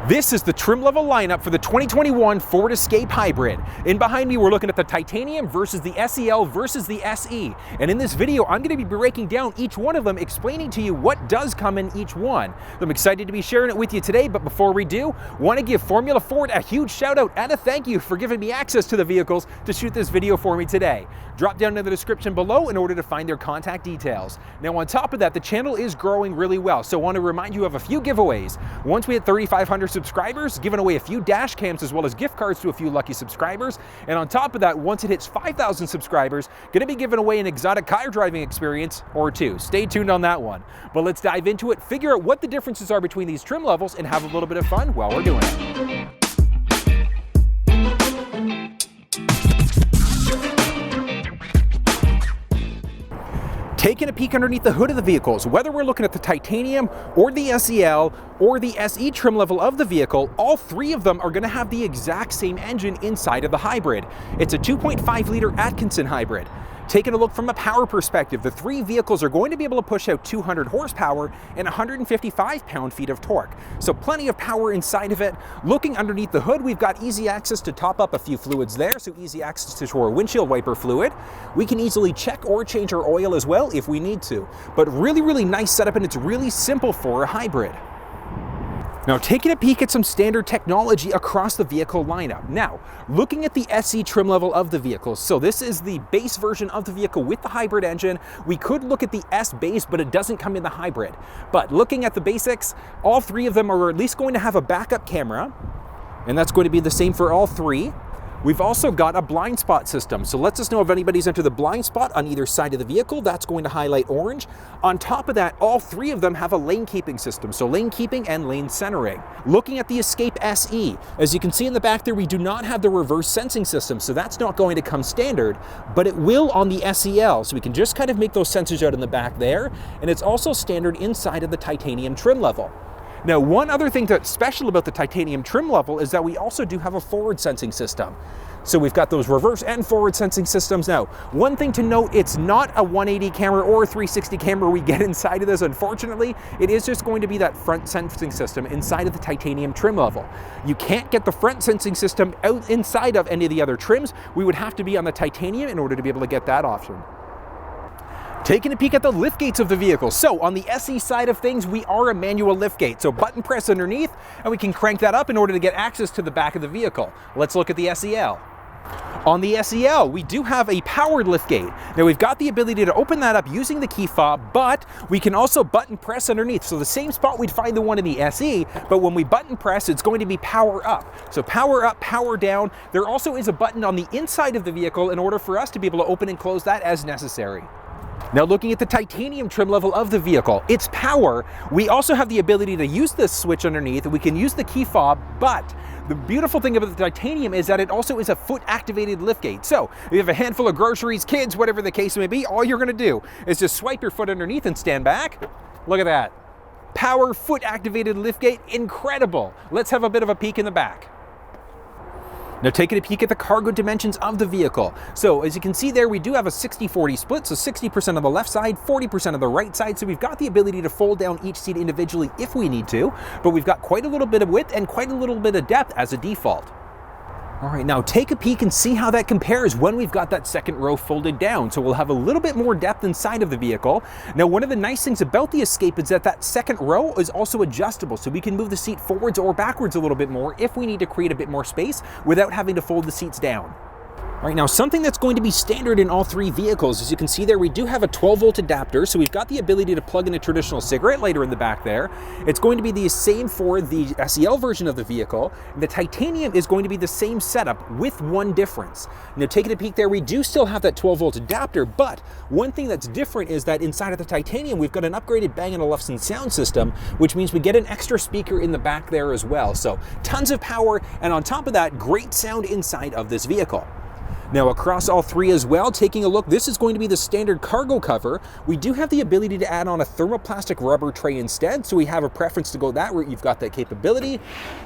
This is the trim level lineup for the 2021 Ford Escape Hybrid. And behind me, we're looking at the Titanium versus the SEL versus the SE. And in this video, I'm going to be breaking down each one of them, explaining to you what does come in each one. I'm excited to be sharing it with you today, but before we do, want to give Formula Ford a huge shout out and a thank you for giving me access to the vehicles to shoot this video for me today. Drop down in the description below in order to find their contact details. Now on top of that, the channel is growing really well, so I want to remind you of a few giveaways. Once we hit 3,500 subscribers, giving away a few dash cams as well as gift cards to a few lucky subscribers. And on top of that, once it hits 5,000 subscribers, going to be giving away an exotic car driving experience or two. Stay tuned on that one. But let's dive into it, figure out what the differences are between these trim levels, and have a little bit of fun while we're doing it. Taking a peek underneath the hood of the vehicles, whether we're looking at the Titanium or the SEL or the SE trim level of the vehicle, all three of them are going to have the exact same engine inside of the hybrid. It's a 2.5 liter Atkinson hybrid. Taking a look from a power perspective, the three vehicles are going to be able to push out 200 horsepower and 155 pound-feet of torque. So plenty of power inside of it. Looking underneath the hood, we've got easy access to top up a few fluids there, so easy access to our windshield wiper fluid. We can easily check or change our oil as well if we need to. But really nice setup, and it's really simple for a hybrid. Now, taking a peek at some standard technology across the vehicle lineup. Now, looking at the SE trim level of the vehicle, so this is the base version of the vehicle with the hybrid engine. We could look at the S base, but it doesn't come in the hybrid. But looking at the basics, all three of them are at least going to have a backup camera, and that's going to be the same for all three. We've also got a blind spot system, so lets us know if anybody's entered the blind spot on either side of the vehicle. That's going to highlight orange. On top of that, all three of them have a lane keeping system, so lane keeping and lane centering. Looking at the Escape SE, as you can see in the back there, we do not have the reverse sensing system, so that's not going to come standard, but it will on the SEL, so we can just kind of make those sensors out in the back there, and it's also standard inside of the Titanium trim level. Now, one other thing that's special about the Titanium trim level is that we also do have a forward sensing system. So we've got those reverse and forward sensing systems. Now, one thing to note, it's not a 180 camera or a 360 camera we get inside of this, unfortunately. It is just going to be that front sensing system inside of the Titanium trim level. You can't get the front sensing system out inside of any of the other trims. We would have to be on the Titanium in order to be able to get that option. Taking a peek at the liftgates of the vehicle. So on the SE side of things, we are a manual liftgate. So button press underneath, and we can crank that up in order to get access to the back of the vehicle. Let's look at the SEL. On the SEL, we do have a powered liftgate. Now we've got the ability to open that up using the key fob, but we can also button press underneath. So the same spot we'd find the one in the SE, but when we button press, it's going to be power up. So power up, power down. There also is a button on the inside of the vehicle in order for us to be able to open and close that as necessary. Now looking at the Titanium trim level of the vehicle, it's power. We also have the ability to use this switch underneath. We can use the key fob, but the beautiful thing about the Titanium is that it also is a foot activated liftgate. So if you have a handful of groceries, kids, whatever the case may be, all you're gonna do is just swipe your foot underneath and stand back. Look at that. Power foot activated liftgate, incredible. Let's have a bit of a peek in the back. Now taking a peek at the cargo dimensions of the vehicle. So as you can see there, we do have a 60-40 split, so 60% on the left side, 40% on the right side. So we've got the ability to fold down each seat individually if we need to, but we've got quite a little bit of width and quite a little bit of depth as a default. All right, now take a peek and see how that compares when we've got that second row folded down. So we'll have a little bit more depth inside of the vehicle. Now, one of the nice things about the Escape is that that second row is also adjustable. So we can move the seat forwards or backwards a little bit more if we need to create a bit more space without having to fold the seats down. All right, now something that's going to be standard in all three vehicles, as you can see there, we do have a 12-volt adapter, so we've got the ability to plug in a traditional cigarette lighter in the back there. It's going to be the same for the SEL version of the vehicle. The Titanium is going to be the same setup with one difference. Now taking a peek there, we do still have that 12-volt adapter, but one thing that's different is that inside of the Titanium, we've got an upgraded Bang & Olufsen sound system, which means we get an extra speaker in the back there as well. So tons of power, and on top of that, great sound inside of this vehicle. Now across all three as well, taking a look, this is going to be the standard cargo cover. We do have the ability to add on a thermoplastic rubber tray instead, so we have a preference to go that route. You've got that capability.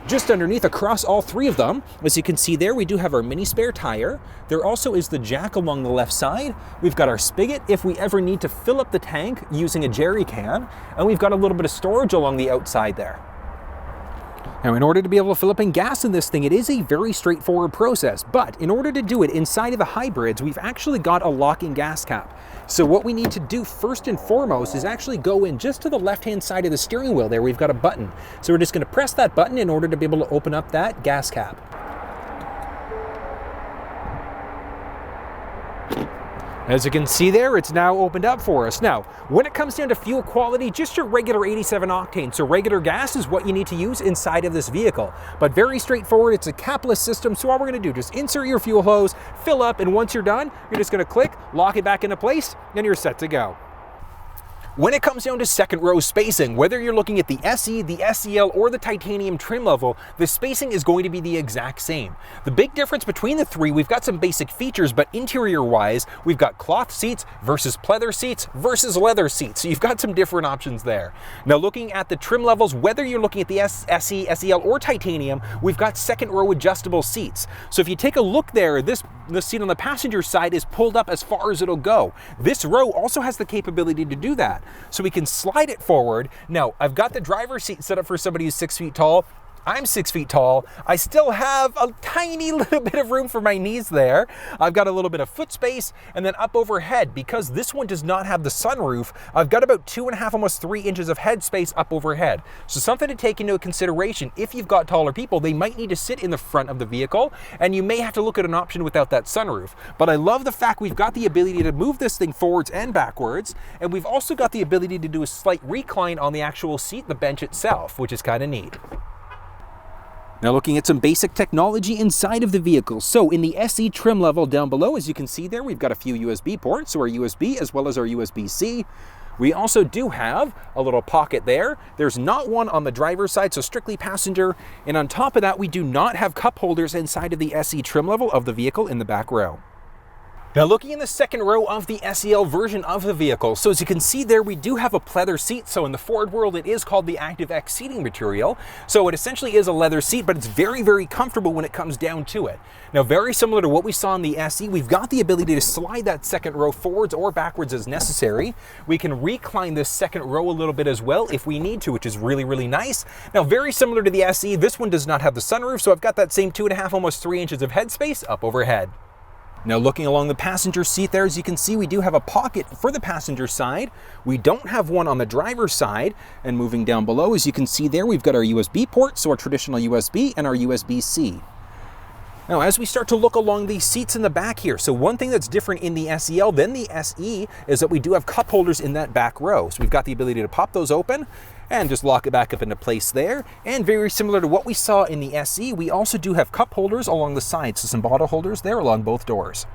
Just underneath across all three of them, as you can see there, we do have our mini spare tire. There also is the jack along the left side. We've got our spigot if we ever need to fill up the tank using a jerry can, and we've got a little bit of storage along the outside there. Now, in order to be able to fill up in gas in this thing, it is a very straightforward process, but in order to do it inside of the hybrids, we've actually got a locking gas cap. So what we need to do first and foremost is actually go in just to the left-hand side of the steering wheel there. We've got a button. So we're just going to press that button in order to be able to open up that gas cap. As you can see there, it's now opened up for us. Now, when it comes down to fuel quality, just your regular 87 octane. So regular gas is what you need to use inside of this vehicle. But very straightforward, it's a capless system. So all we're gonna do, just insert your fuel hose, fill up, and once you're done, you're just gonna click, lock it back into place, and you're set to go. When it comes down to second row spacing, whether you're looking at the SE, the SEL, or the Titanium trim level, the spacing is going to be the exact same. The big difference between the three, we've got some basic features, but interior-wise, we've got cloth seats versus pleather seats versus leather seats. So you've got some different options there. Now looking at the trim levels, whether you're looking at the SE, SEL, or Titanium, we've got second row adjustable seats. So if you take a look there, the seat on the passenger side is pulled up as far as it'll go. This row also has the capability to do that. So we can slide it forward. Now, I've got the driver's seat set up for somebody who's 6 feet tall. I'm 6 feet tall. I still have a tiny little bit of room for my knees there. I've got a little bit of foot space, and then up overhead, because this one does not have the sunroof, I've got about 2.5, almost 3 inches of head space up overhead. So something to take into consideration. If you've got taller people, they might need to sit in the front of the vehicle, and you may have to look at an option without that sunroof. But I love the fact we've got the ability to move this thing forwards and backwards, and we've also got the ability to do a slight recline on the actual seat, the bench itself, which is kind of neat. Now looking at some basic technology inside of the vehicle. So in the SE trim level down below, as you can see there, we've got a few USB ports, so our USB as well as our USB-C. We also do have a little pocket there. There's not one on the driver's side, so strictly passenger. And on top of that, we do not have cup holders inside of the SE trim level of the vehicle in the back row. Now looking in the second row of the SEL version of the vehicle, so as you can see there, we do have a pleather seat. So in the Ford world, it is called the Active X seating material. So it essentially is a leather seat, but it's very, very comfortable when it comes down to it. Now, very similar to what we saw in the SE, we've got the ability to slide that second row forwards or backwards as necessary. We can recline this second row a little bit as well if we need to, which is really, really nice. Now, very similar to the SE, this one does not have the sunroof, so I've got that same 2.5, almost 3 inches of headspace up overhead. Now looking along the passenger seat there, as you can see, we do have a pocket for the passenger side. We don't have one on the driver's side. And moving down below, as you can see there, we've got our USB port, so our traditional USB and our USB-C. Now, as we start to look along these seats in the back here, so one thing that's different in the SEL than the SE is that we do have cup holders in that back row. So we've got the ability to pop those open and just lock it back up into place there. And very similar to what we saw in the SE, we also do have cup holders along the sides, so some bottle holders there along both doors.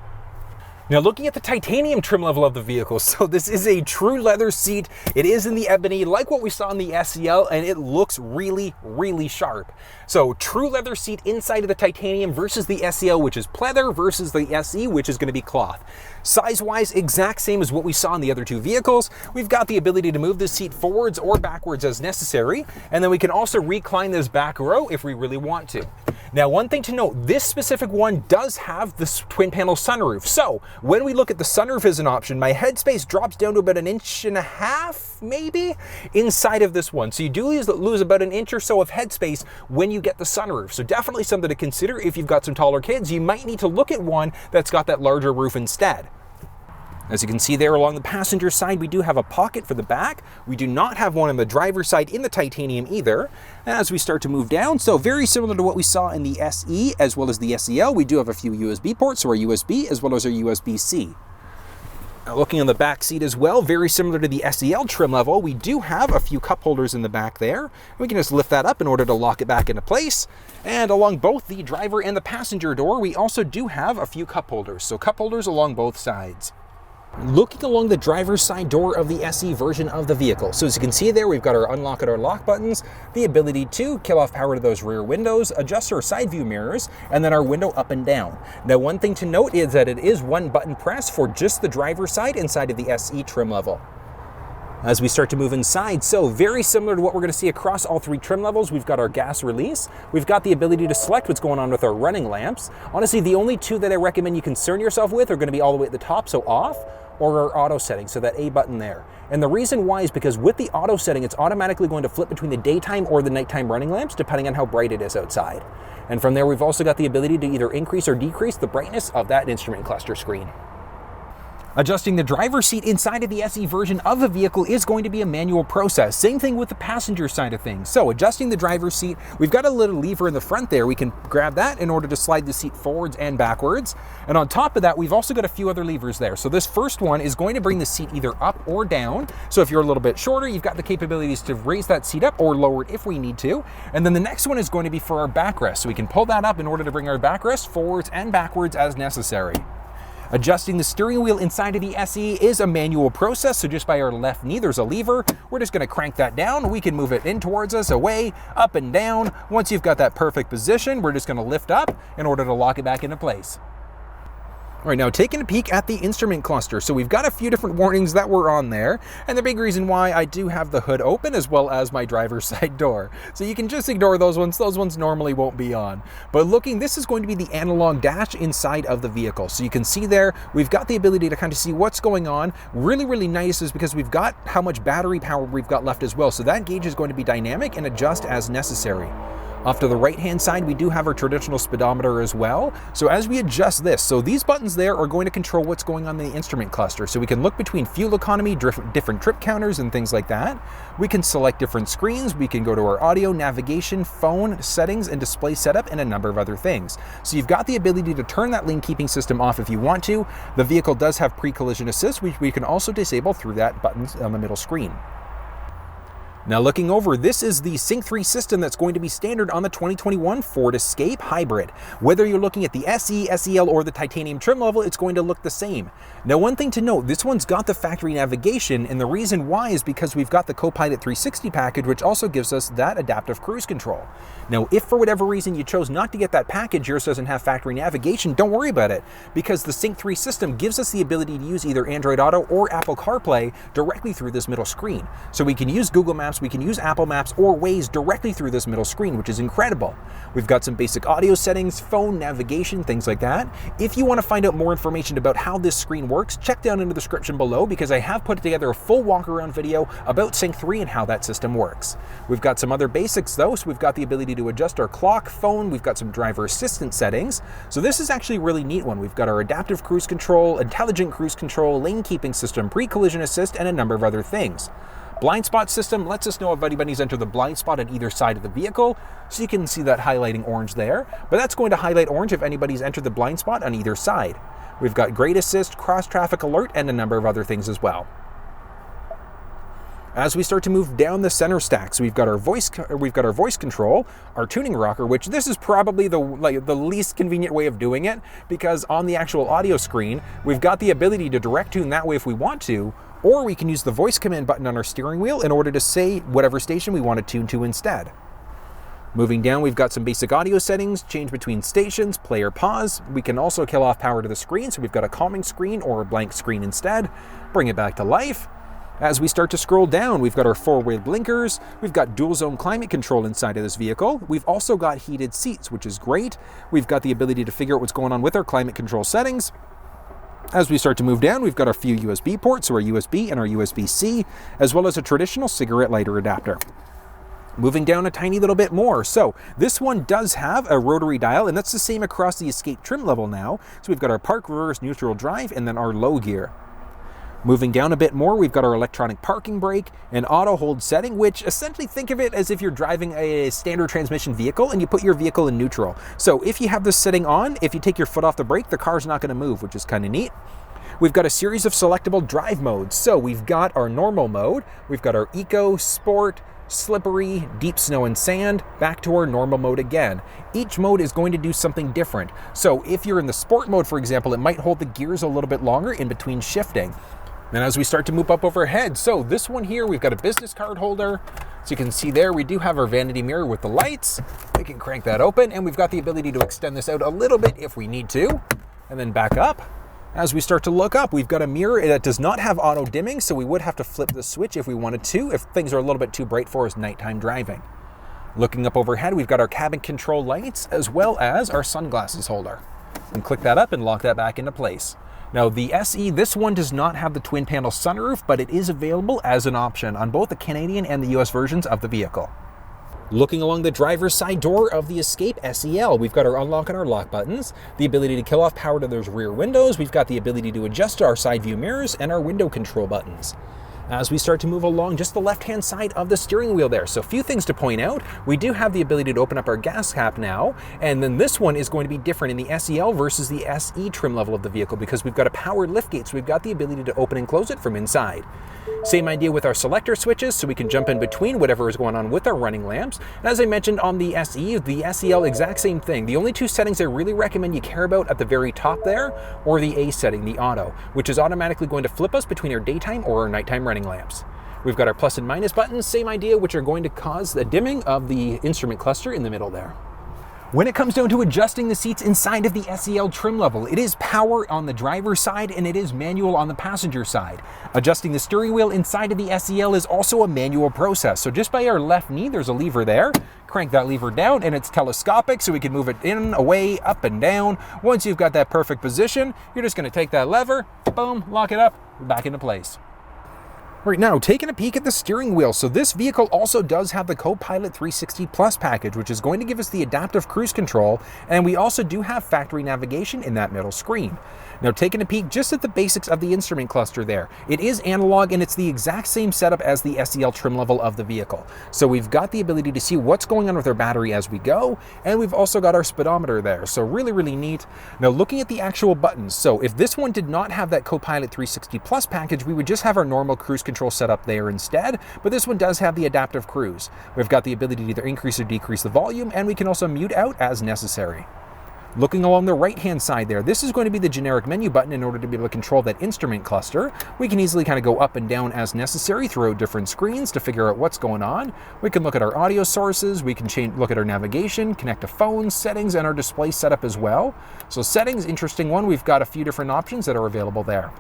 Now looking at the titanium trim level of the vehicle, so this is a true leather seat. It is in the ebony, like what we saw in the SEL, and it looks really, really sharp. So true leather seat inside of the titanium versus the SEL, which is pleather, versus the SE, which is going to be cloth. Size-wise, exact same as what we saw in the other two vehicles. We've got the ability to move the seat forwards or backwards as necessary, and then we can also recline this back row if we really want to. Now, one thing to note, this specific one does have this twin panel sunroof. So when we look at the sunroof as an option, my headspace drops down to about 1.5 inches, maybe, inside of this one. So you do lose about 1 inch or so of headspace when you get the sunroof. So definitely something to consider if you've got some taller kids. You might need to look at one that's got that larger roof instead. As you can see there along the passenger side, we do have a pocket for the back. We do not have one on the driver's side in the titanium either. As we start to move down, so very similar to what we saw in the SE as well as the SEL, we do have a few USB ports, so our USB as well as our USB-C. Now looking on the back seat as well, very similar to the SEL trim level, we do have a few cup holders in the back there. We can just lift that up in order to lock it back into place. And along both the driver and the passenger door, we also do have a few cup holders. So cup holders along both sides. Looking along the driver's side door of the SE version of the vehicle. So as you can see there, we've got our unlock and our lock buttons, the ability to kill off power to those rear windows, adjust our side view mirrors, and then our window up and down. Now, one thing to note is that it is one button press for just the driver's side inside of the SE trim level. As we start to move inside, so very similar to what we're going to see across all three trim levels, we've got our gas release. We've got the ability to select what's going on with our running lamps. Honestly, the only two that I recommend you concern yourself with are going to be all the way at the top, so off, or our auto setting, so that A button there. And the reason why is because with the auto setting, it's automatically going to flip between the daytime or the nighttime running lamps, depending on how bright it is outside. And from there, we've also got the ability to either increase or decrease the brightness of that instrument cluster screen. Adjusting the driver's seat inside of the SE version of the vehicle is going to be a manual process. Same thing with the passenger side of things. So adjusting the driver's seat, we've got a little lever in the front there. We can grab that in order to slide the seat forwards and backwards. And on top of that, we've also got a few other levers there. So this first one is going to bring the seat either up or down. So if you're a little bit shorter, you've got the capabilities to raise that seat up or lower it if we need to. And then the next one is going to be for our backrest. So we can pull that up in order to bring our backrest forwards and backwards as necessary. Adjusting the steering wheel inside of the SE is a manual process, so just by our left knee, there's a lever. We're just gonna crank that down. We can move it in towards us, away, up and down. Once you've got that perfect position, we're just gonna lift up in order to lock it back into place. All right, now taking a peek at the instrument cluster. So we've got a few different warnings that were on there, and the big reason why I do have the hood open as well as my driver's side door. So you can just ignore those ones. Those ones normally won't be on. But looking, this is going to be the analog dash inside of the vehicle. So you can see there, we've got the ability to kind of see what's going on. Really, really nice is because we've got how much battery power we've got left as well. So that gauge is going to be dynamic and adjust as necessary. Off to the right-hand side, we do have our traditional speedometer as well. So as we adjust this, so these buttons there are going to control what's going on in the instrument cluster. So we can look between fuel economy, different trip counters and things like that. We can select different screens. We can go to our audio, navigation, phone, settings, and display setup, and a number of other things. So you've got the ability to turn that lane keeping system off if you want to. The vehicle does have pre-collision assist, which we can also disable through that button on the middle screen. Now looking over, this is the Sync 3 system that's going to be standard on the 2021 Ford Escape Hybrid. Whether you're looking at the SE, SEL, or the Titanium trim level, it's going to look the same. Now one thing to note, this one's got the factory navigation, and the reason why is because we've got the Copilot 360 package, which also gives us that adaptive cruise control. Now if for whatever reason you chose not to get that package, yours doesn't have factory navigation, don't worry about it, because the Sync 3 system gives us the ability to use either Android Auto or Apple CarPlay directly through this middle screen. So we can use Google Maps, we can use Apple Maps or Waze directly through this middle screen, which is incredible. We've got some basic audio settings, phone, navigation, things like that. If you want to find out more information about how this screen works, check down in the description below because I have put together a full walk around video about Sync 3 and how that system works. We've got some other basics though, so we've got the ability to adjust our clock, phone, we've got some driver assistant settings. So this is actually a really neat one. We've got our adaptive cruise control, intelligent cruise control, lane keeping system, pre-collision assist, and a number of other things. Blind spot system lets us know if anybody's entered the blind spot at either side of the vehicle, so you can see that highlighting orange there, but that's going to highlight orange if anybody's entered the blind spot on either side. We've got grade assist, cross traffic alert, and a number of other things as well. As we start to move down the center stack, so we've got our voice control, our tuning rocker, which this is probably the least convenient way of doing it, because on the actual audio screen, we've got the ability to direct tune that way if we want to, or we can use the voice command button on our steering wheel in order to say whatever station we want to tune to instead. Moving down, we've got some basic audio settings, change between stations, play or pause. We can also kill off power to the screen, so we've got a calming screen or a blank screen instead. Bring it back to life. As we start to scroll down, we've got our four-way blinkers, we've got dual zone climate control inside of this vehicle, we've also got heated seats, which is great. We've got the ability to figure out what's going on with our climate control settings. As we start to move down, we've got a few USB ports, so our USB and our USB-C, as well as a traditional cigarette lighter adapter. Moving down a tiny little bit more. So this one does have a rotary dial, and that's the same across the Escape trim level now. So we've got our park, reverse, neutral, drive, and then our low gear. Moving down a bit more, we've got our electronic parking brake and auto hold setting, which essentially think of it as if you're driving a standard transmission vehicle and you put your vehicle in neutral. So if you have this setting on, if you take your foot off the brake, the car's not going to move, which is kind of neat. We've got a series of selectable drive modes. So we've got our normal mode, we've got our eco, sport, slippery, deep snow and sand, back to our normal mode again. Each mode is going to do something different. So if you're in the sport mode, for example, it might hold the gears a little bit longer in between shifting. Then as we start to move up overhead, so this one here, we've got a business card holder. So you can see there, we do have our vanity mirror with the lights. We can crank that open, and we've got the ability to extend this out a little bit if we need to, and then back up. As we start to look up, we've got a mirror that does not have auto dimming, so we would have to flip the switch if we wanted to, if things are a little bit too bright for us nighttime driving. Looking up overhead, we've got our cabin control lights, as well as our sunglasses holder. And click that up and lock that back into place. Now the SE, this one does not have the twin panel sunroof, but it is available as an option on both the Canadian and the US versions of the vehicle. Looking along the driver's side door of the Escape SEL, we've got our unlock and our lock buttons, the ability to kill off power to those rear windows, we've got the ability to adjust our side view mirrors and our window control buttons. As we start to move along just the left-hand side of the steering wheel there. So a few things to point out. We do have the ability to open up our gas cap now, and then this one is going to be different in the SEL versus the SE trim level of the vehicle because we've got a powered liftgate, so we've got the ability to open and close it from inside. Same idea with our selector switches, so we can jump in between whatever is going on with our running lamps. And as I mentioned on the SE, the SEL, exact same thing. The only two settings I really recommend you care about at the very top there, or the A setting, the auto, which is automatically going to flip us between our daytime or our nighttime running lamps. We've got our plus and minus buttons, same idea, which are going to cause the dimming of the instrument cluster in the middle there. When it comes down to adjusting the seats inside of the SEL trim level, it is power on the driver's side and it is manual on the passenger side. Adjusting the steering wheel inside of the SEL is also a manual process. So just by our left knee, there's a lever there. Crank that lever down and it's telescopic, so we can move it in, away, up and down. Once you've got that perfect position, you're just going to take that lever, boom, lock it up, back into place. Right now, taking a peek at the steering wheel. So this vehicle also does have the Co-Pilot 360 Plus package, which is going to give us the adaptive cruise control, and we also do have factory navigation in that middle screen. Now, taking a peek just at the basics of the instrument cluster there. It is analog and it's the exact same setup as the SEL trim level of the vehicle. So we've got the ability to see what's going on with our battery as we go, and we've also got our speedometer there. So really, really neat. Now, looking at the actual buttons. So if this one did not have that Co-Pilot 360 Plus package, we would just have our normal cruise control setup there instead, but this one does have the adaptive cruise. We've got the ability to either increase or decrease the volume, and we can also mute out as necessary. Looking along the right-hand side there, this is going to be the generic menu button in order to be able to control that instrument cluster. We can easily kind of go up and down as necessary throughout different screens to figure out what's going on. We can look at our audio sources, we can look at our navigation, connect to phones, settings, and our display setup as well. So settings, interesting one. We've got a few different options that are available there.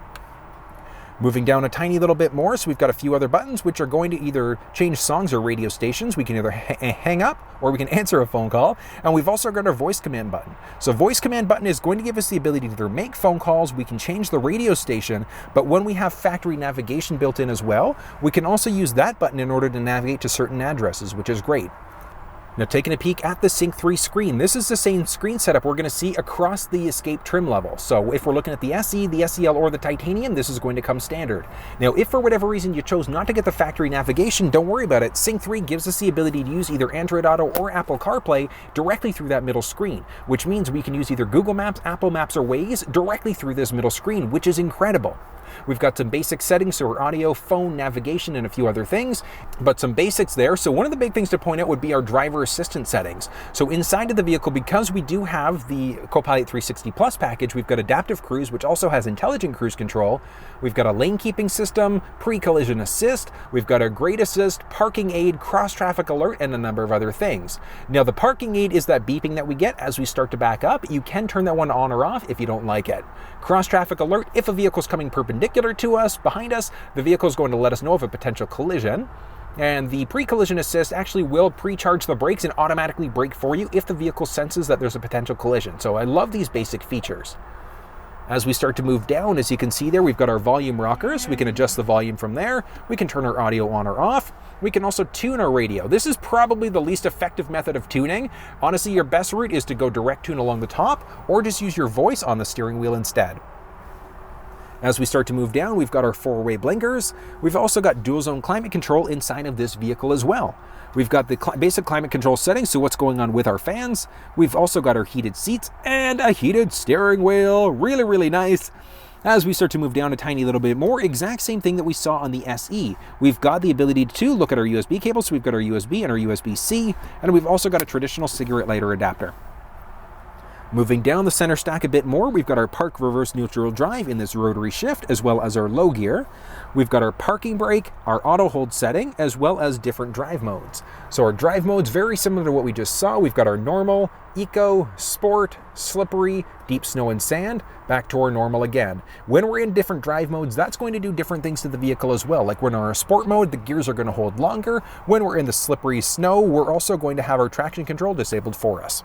Moving down a tiny little bit more, so we've got a few other buttons which are going to either change songs or radio stations. We can either hang up or we can answer a phone call. And we've also got our voice command button. So voice command button is going to give us the ability to either make phone calls, we can change the radio station, but when we have factory navigation built in as well, we can also use that button in order to navigate to certain addresses, which is great. Now, taking a peek at the Sync 3 screen, this is the same screen setup we're going to see across the Escape trim level. So if we're looking at the SE, the SEL, or the Titanium, this is going to come standard. Now, if for whatever reason you chose not to get the factory navigation, don't worry about it. Sync 3 gives us the ability to use either Android Auto or Apple CarPlay directly through that middle screen, which means we can use either Google Maps, Apple Maps, or Waze directly through this middle screen, which is incredible. We've got some basic settings, so our audio, phone, navigation, and a few other things, but some basics there. So one of the big things to point out would be our driver assistant settings. So inside of the vehicle, because we do have the Co-Pilot 360 Plus package, we've got adaptive cruise, which also has intelligent cruise control. We've got a lane keeping system, pre-collision assist, we've got a grade assist, parking aid, cross-traffic alert, and a number of other things. Now, the parking aid is that beeping that we get as we start to back up. You can turn that one on or off if you don't like it. Cross-traffic alert, if a vehicle's coming perpendicular to us, behind us, the vehicle is going to let us know of a potential collision. And the pre-collision assist actually will pre-charge the brakes and automatically brake for you if the vehicle senses that there's a potential collision. So I love these basic features. As we start to move down, as you can see there, we've got our volume rockers. We can adjust the volume from there. We can turn our audio on or off. We can also tune our radio. This is probably the least effective method of tuning. Honestly, your best route is to go direct tune along the top or just use your voice on the steering wheel instead. As we start to move down, we've got our four-way blinkers. We've also got dual zone climate control inside of this vehicle as well. We've got the basic climate control settings, so what's going on with our fans. We've also got our heated seats and a heated steering wheel. Really, really nice. As we start to move down a tiny little bit more, exact same thing that we saw on the SE. We've got the ability to look at our USB cables, so we've got our USB and our USB-C, and we've also got a traditional cigarette lighter adapter. Moving down the center stack a bit more, we've got our park reverse neutral drive in this rotary shift, as well as our low gear. We've got our parking brake, our auto hold setting, as well as different drive modes. So our drive modes, very similar to what we just saw. We've got our normal, eco, sport, slippery, deep snow and sand, back to our normal again. When we're in different drive modes, that's going to do different things to the vehicle as well. Like when we're in our sport mode, the gears are going to hold longer. When we're in the slippery snow, we're also going to have our traction control disabled for us.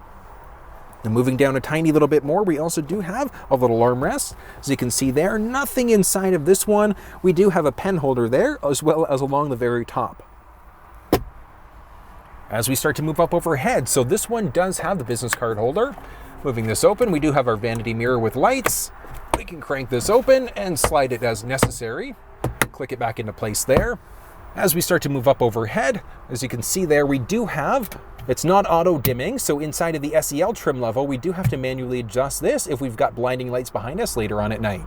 And moving down a tiny little bit more, we also do have a little armrest. As you can see there, nothing inside of this one. We do have a pen holder there, as well as along the very top. As we start to move up overhead, so this one does have the business card holder. Moving this open, we do have our vanity mirror with lights. We can crank this open and slide it as necessary. Click it back into place there. As we start to move up overhead, as you can see there, we do have, it's not auto dimming, so inside of the SEL trim level, we do have to manually adjust this if we've got blinding lights behind us later on at night.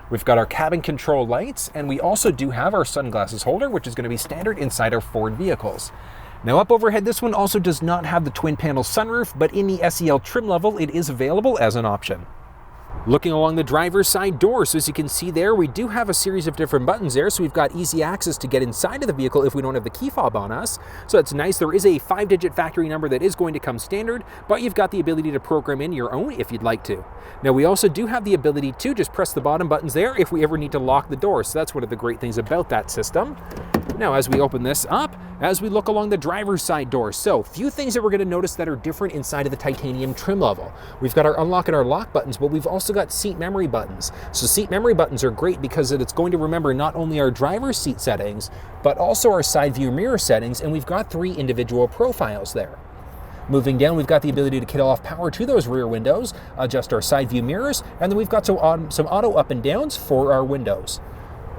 We've got our cabin control lights, and we also do have our sunglasses holder, which is going to be standard inside our Ford vehicles. Now up overhead, this one also does not have the twin panel sunroof, but in the SEL trim level, it is available as an option. Looking along the driver's side door, so as you can see there, we do have a series of different buttons there, so we've got easy access to get inside of the vehicle if we don't have the key fob on us. So that's nice. There is a 5-digit factory number that is going to come standard, but you've got the ability to program in your own if you'd like to. Now we also do have the ability to just press the bottom buttons there if we ever need to lock the door, so that's one of the great things about that system. Now as we open this up, as we look along the driver's side door, so few things that we're going to notice that are different inside of the titanium trim level. We've got our unlock and our lock buttons, but we've also got seat memory buttons. So seat memory buttons are great because it's going to remember not only our driver's seat settings, but also our side view mirror settings, and we've got 3 individual profiles there. Moving down, we've got the ability to kill off power to those rear windows, adjust our side view mirrors, and then we've got some auto up and downs for our windows.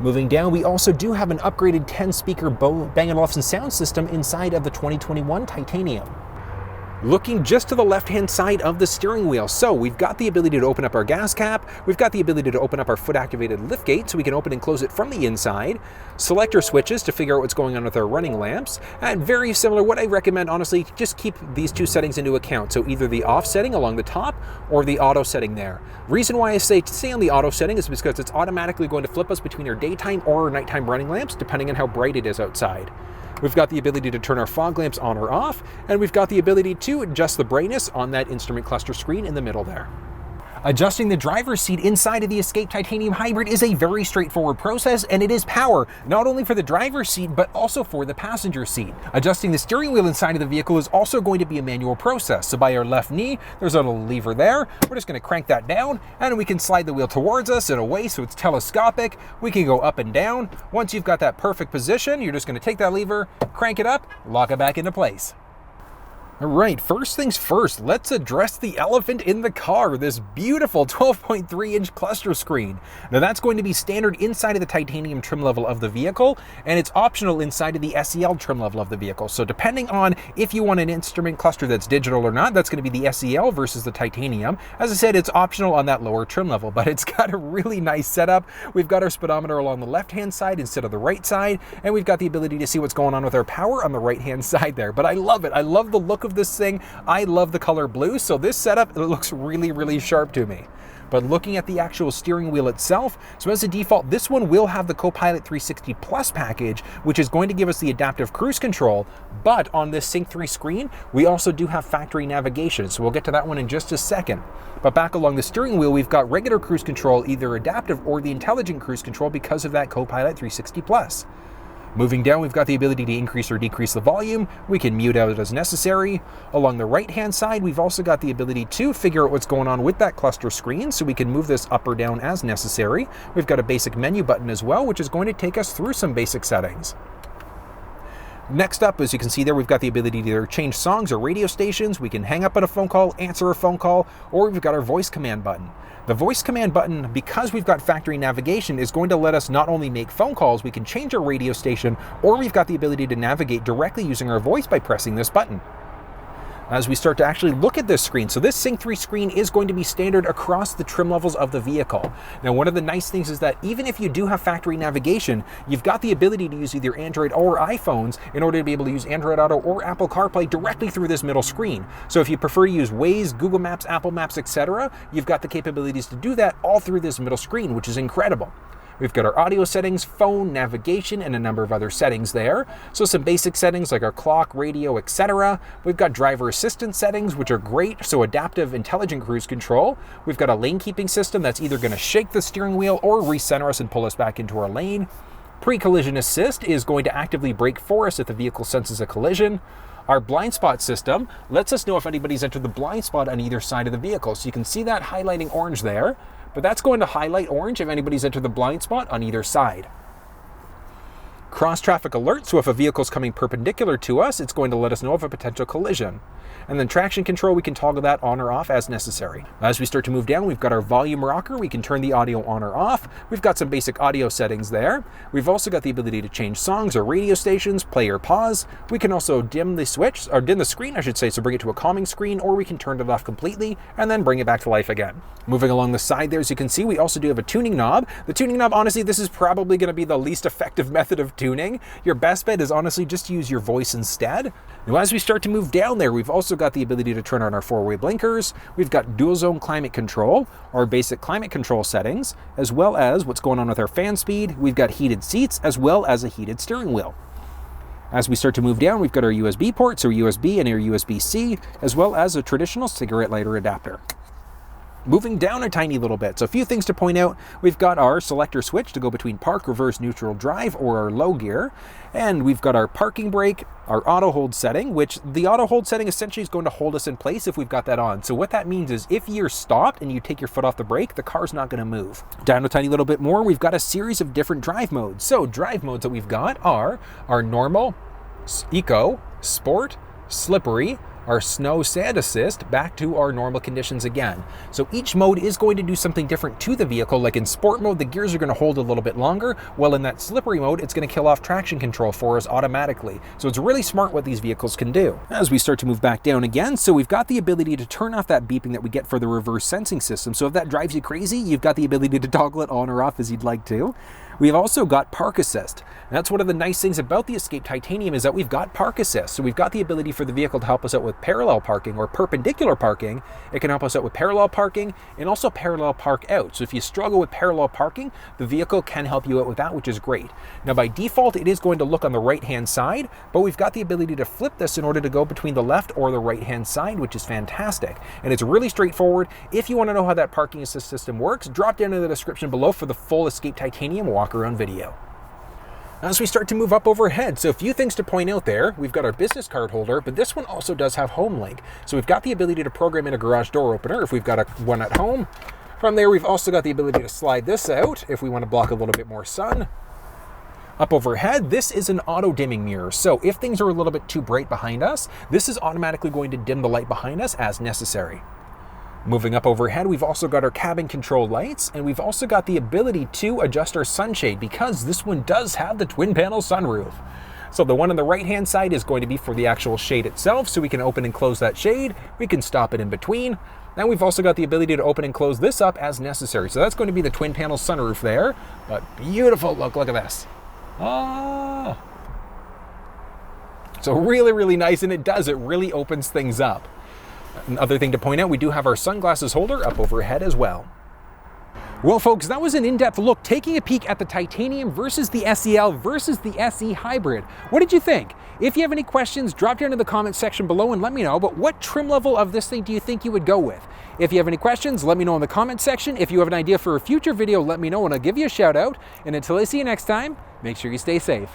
Moving down, we also do have an upgraded 10-speaker Bang & Olufsen sound system inside of the 2021 Titanium. Looking just to the left-hand side of the steering wheel, so we've got the ability to open up our gas cap, we've got the ability to open up our foot-activated liftgate, so we can open and close it from the inside, selector switches to figure out what's going on with our running lamps, and very similar, what I recommend, honestly, just keep these 2 settings into account, so either the off setting along the top, or the auto setting there. Reason why I say to stay on the auto setting is because it's automatically going to flip us between our daytime or our nighttime running lamps, depending on how bright it is outside. We've got the ability to turn our fog lamps on or off, and we've got the ability to adjust the brightness on that instrument cluster screen in the middle there. Adjusting the driver's seat inside of the Escape Titanium Hybrid is a very straightforward process, and it is power, not only for the driver's seat, but also for the passenger seat. Adjusting the steering wheel inside of the vehicle is also going to be a manual process. So by our left knee, there's a little lever there. We're just going to crank that down, and we can slide the wheel towards us and away, so it's telescopic. We can go up and down. Once you've got that perfect position, you're just going to take that lever, crank it up, lock it back into place. All right, first things first, let's address the elephant in the car, this beautiful 12.3-inch cluster screen. Now that's going to be standard inside of the titanium trim level of the vehicle, and it's optional inside of the SEL trim level of the vehicle. So depending on if you want an instrument cluster that's digital or not, that's going to be the SEL versus the titanium. As I said, it's optional on that lower trim level, but it's got a really nice setup. We've got our speedometer along the left-hand side instead of the right side, and we've got the ability to see what's going on with our power on the right-hand side there. But I love it. I love the look of this thing. I love the color blue, so this setup, it looks really, really sharp to me. But looking at the actual steering wheel itself, so as a default, this one will have the Copilot 360 Plus package, which is going to give us the adaptive cruise control. But on this Sync 3 screen, we also do have factory navigation, so we'll get to that one in just a second. But back along the steering wheel, we've got regular cruise control, either adaptive or the intelligent cruise control because of that Copilot 360 Plus. Moving down, we've got the ability to increase or decrease the volume. We can mute out as necessary. Along the right-hand side, we've also got the ability to figure out what's going on with that cluster screen, so we can move this up or down as necessary. We've got a basic menu button as well, which is going to take us through some basic settings. Next up, as you can see there, we've got the ability to either change songs or radio stations. We can hang up on a phone call, answer a phone call, or we've got our voice command button. The voice command button, because we've got factory navigation, is going to let us not only make phone calls, we can change our radio station, or we've got the ability to navigate directly using our voice by pressing this button. As we start to actually look at this screen, so this Sync 3 screen is going to be standard across the trim levels of the vehicle. Now, one of the nice things is that even if you do have factory navigation, you've got the ability to use either Android or iPhones in order to be able to use Android Auto or Apple CarPlay directly through this middle screen. So if you prefer to use Waze, Google Maps, Apple Maps, etc., you've got the capabilities to do that all through this middle screen, which is incredible. We've got our audio settings, phone, navigation, and a number of other settings there. So some basic settings like our clock, radio, etc. We've got driver assistance settings, which are great, so adaptive, intelligent cruise control. We've got a lane keeping system that's either going to shake the steering wheel or recenter us and pull us back into our lane. Pre-collision assist is going to actively brake for us if the vehicle senses a collision. Our blind spot system lets us know if anybody's entered the blind spot on either side of the vehicle. So you can see that highlighting orange there, but that's going to highlight orange if anybody's entered the blind spot on either side. Cross traffic alert, so if a vehicle's coming perpendicular to us, it's going to let us know of a potential collision. And then traction control, we can toggle that on or off as necessary. As we start to move down, we've got our volume rocker. We can turn the audio on or off. We've got some basic audio settings there. We've also got the ability to change songs or radio stations, play or pause. We can also dim the switch, or dim the screen, I should say, so bring it to a calming screen, or we can turn it off completely and then bring it back to life again. Moving along the side there, as you can see, we also do have a tuning knob. The tuning knob, honestly, this is probably going to be the least effective method of tuning. Your best bet is honestly just to use your voice instead. Now, as we start to move down there, we've also got the ability to turn on our four-way blinkers. We've got dual zone climate control, our basic climate control settings, as well as what's going on with our fan speed. We've got heated seats, as well as a heated steering wheel. As we start to move down, we've got our USB ports, our USB and our USB-C, as well as a traditional cigarette lighter adapter. Moving down a tiny little bit, so a few things to point out. We've got our selector switch to go between park, reverse, neutral, drive, or our low gear. And we've got our parking brake, our auto hold setting, which the auto hold setting essentially is going to hold us in place if we've got that on. So what that means is if you're stopped and you take your foot off the brake, the car's not going to move. Down a tiny little bit more, we've got a series of different drive modes. So drive modes that we've got are our normal, eco, sport, slippery, our snow sand assist, back to our normal conditions again. So each mode is going to do something different to the vehicle. Like in sport mode, the gears are going to hold a little bit longer, while in that slippery mode, it's going to kill off traction control for us automatically. So it's really smart what these vehicles can do. As we start to move back down again, so we've got the ability to turn off that beeping that we get for the reverse sensing system. So if that drives you crazy, you've got the ability to toggle it on or off as you'd like to. We've also got park assist. And that's one of the nice things about the Escape Titanium is that we've got park assist. So we've got the ability for the vehicle to help us out with parallel parking or perpendicular parking. It can help us out with parallel parking and also parallel park out. So if you struggle with parallel parking, the vehicle can help you out with that, which is great. Now by default, it is going to look on the right-hand side, but we've got the ability to flip this in order to go between the left or the right-hand side, which is fantastic. And it's really straightforward. If you want to know how that parking assist system works, drop down in the description below for the full Escape Titanium walk-around video. As we start to move up overhead, so a few things to point out there. We've got our business card holder, but this one also does have home link. So we've got the ability to program in a garage door opener if we've got one at home. From there, we've also got the ability to slide this out if we want to block a little bit more sun. Up overhead, this is an auto dimming mirror. So if things are a little bit too bright behind us, this is automatically going to dim the light behind us as necessary. Moving up overhead, we've also got our cabin control lights, and we've also got the ability to adjust our sunshade because this one does have the twin panel sunroof. So the one on the right-hand side is going to be for the actual shade itself, so we can open and close that shade. We can stop it in between. Now we've also got the ability to open and close this up as necessary. So that's going to be the twin panel sunroof there, but beautiful look at this. So really nice, and it really opens things up. Another thing to point out, we do have our sunglasses holder up overhead as well. Well, folks, that was an in-depth look taking a peek at the Titanium versus the SEL versus the SE Hybrid. What did you think? If you have any questions, drop down in the comment section below and let me know, but what trim level of this thing do you think you would go with? If you have any questions, let me know in the comment section. If you have an idea for a future video, let me know and I'll give you a shout out. And until I see you next time, make sure you stay safe.